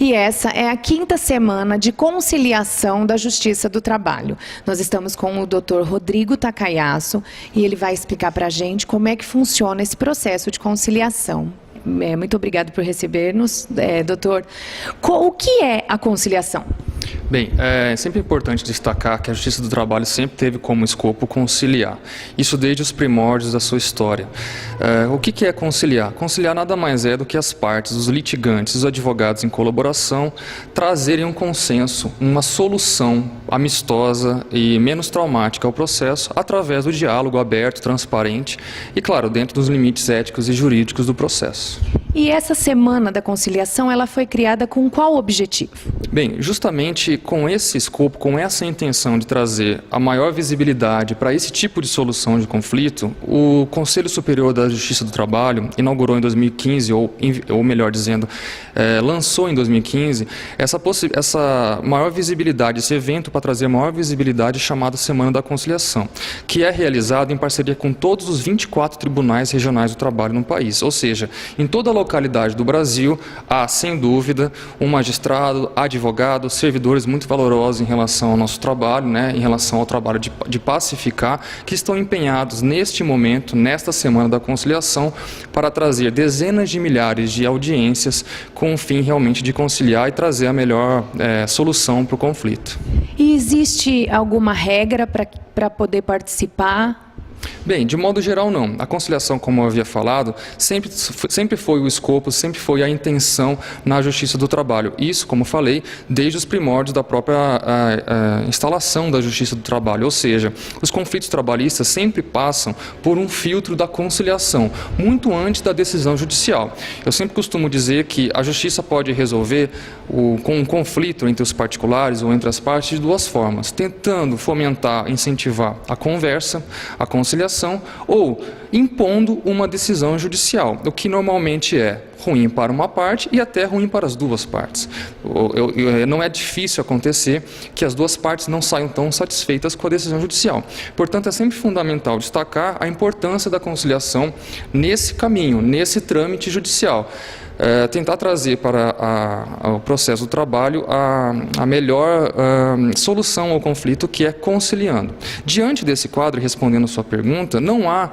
E essa é a 5ª semana de conciliação da Justiça do Trabalho. Nós estamos com o Dr. Rodrigo Takayasu e ele vai explicar para a gente como é que funciona esse processo de conciliação. Muito obrigado por receber-nos, doutor. O que é a conciliação? Bem, é sempre importante destacar que a Justiça do Trabalho sempre teve como escopo conciliar. Isso desde os primórdios da sua história. O que é conciliar? Conciliar nada mais é do que as partes, os litigantes, os advogados em colaboração, trazerem um consenso, uma solução amistosa e menos traumática ao processo através do diálogo aberto, transparente e, claro, dentro dos limites éticos e jurídicos do processo. E essa Semana da Conciliação, ela foi criada com qual objetivo? Bem, justamente com esse escopo, com essa intenção de trazer a maior visibilidade para esse tipo de solução de conflito, o Conselho Superior da Justiça do Trabalho inaugurou em 2015, ou melhor dizendo, lançou em 2015, essa maior visibilidade, esse evento para trazer maior visibilidade chamado Semana da Conciliação, que é realizado em parceria com todos os 24 tribunais regionais do trabalho no país, ou seja, em toda a localidade do Brasil, há, sem dúvida, um magistrado, advogado, servidores muito valorosos em relação ao nosso trabalho, em relação ao trabalho de pacificar, que estão empenhados neste momento, nesta Semana da Conciliação, para trazer dezenas de milhares de audiências com o fim realmente de conciliar e trazer a melhor solução para o conflito. E existe alguma regra para poder participar? Bem, de modo geral não. A conciliação, como eu havia falado, sempre foi o escopo, sempre foi a intenção na Justiça do Trabalho. Isso, como falei, desde os primórdios da própria instalação da Justiça do Trabalho. Ou seja, os conflitos trabalhistas sempre passam por um filtro da conciliação, muito antes da decisão judicial. Eu sempre costumo dizer que a Justiça pode resolver com um conflito entre os particulares ou entre as partes de duas formas, tentando fomentar, incentivar a conversa, a conciliação, ou impondo uma decisão judicial, o que normalmente é ruim para uma parte e até ruim para as duas partes. Não é difícil acontecer que as duas partes não saiam tão satisfeitas com a decisão judicial. Portanto, é sempre fundamental destacar a importância da conciliação nesse caminho, nesse trâmite judicial. Tentar trazer para o processo do trabalho a melhor solução ao conflito, que é conciliando. Diante desse quadro, respondendo a sua pergunta, não há,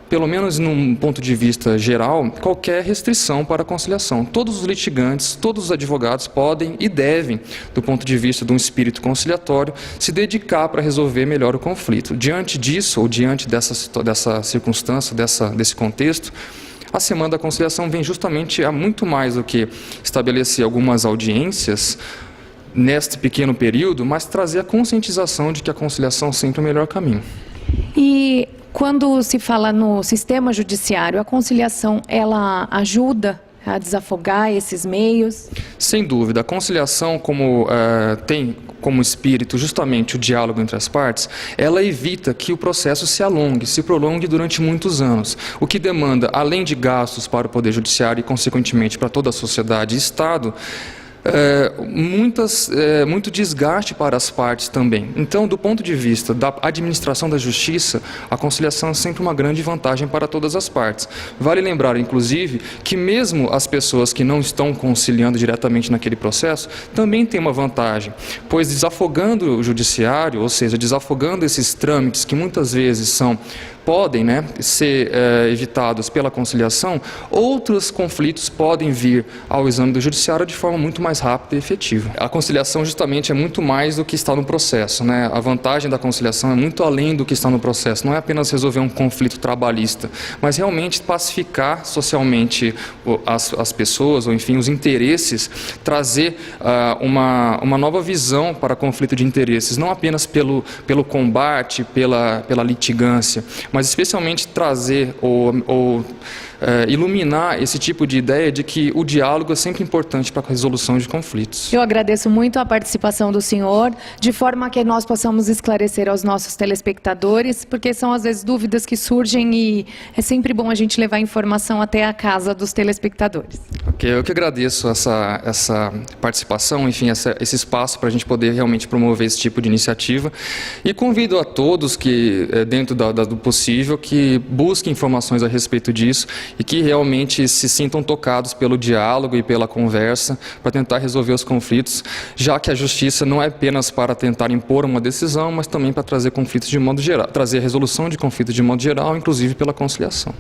pelo menos num ponto de vista geral, qualquer restrição para a conciliação. Todos os litigantes, todos os advogados podem e devem, do ponto de vista de um espírito conciliatório, se dedicar para resolver melhor o conflito. Diante disso, ou diante dessa circunstância, desse contexto, a Semana da Conciliação vem justamente a muito mais do que estabelecer algumas audiências neste pequeno período, mas trazer a conscientização de que a conciliação é sempre o melhor caminho. E quando se fala no sistema judiciário, a conciliação, ela ajuda a desafogar esses meios? Sem dúvida. A conciliação, como tem como espírito justamente o diálogo entre as partes, ela evita que o processo se prolongue durante muitos anos, o que demanda, além de gastos para o Poder Judiciário e, consequentemente, para toda a sociedade e Estado, muito desgaste para as partes também. Então, do ponto de vista da administração da justiça, a conciliação é sempre uma grande vantagem para todas as partes. Vale lembrar, inclusive, que mesmo as pessoas que não estão conciliando diretamente naquele processo, também têm uma vantagem, pois desafogando o judiciário, ou seja, desafogando esses trâmites que muitas vezes podem ser evitados pela conciliação, outros conflitos podem vir ao exame do judiciário de forma muito mais rápida e efetiva. A conciliação justamente é muito mais do que está no processo, A vantagem da conciliação é muito além do que está no processo. Não é apenas resolver um conflito trabalhista, mas realmente pacificar socialmente as pessoas, ou enfim, os interesses, trazer uma nova visão para conflito de interesses, não apenas pelo combate, pela litigância, mas especialmente trazer ou iluminar esse tipo de ideia de que o diálogo é sempre importante para a resolução de conflitos. Eu agradeço muito a participação do senhor, de forma que nós possamos esclarecer aos nossos telespectadores, porque são às vezes dúvidas que surgem e é sempre bom a gente levar informação até a casa dos telespectadores. Ok, eu que agradeço essa participação, enfim, esse espaço para a gente poder realmente promover esse tipo de iniciativa, e convido a todos que, dentro do possível, que busquem informações a respeito disso, e que realmente se sintam tocados pelo diálogo e pela conversa para tentar resolver os conflitos, já que a justiça não é apenas para tentar impor uma decisão, mas também para trazer conflitos de modo geral, trazer resolução de conflitos de modo geral, inclusive pela conciliação.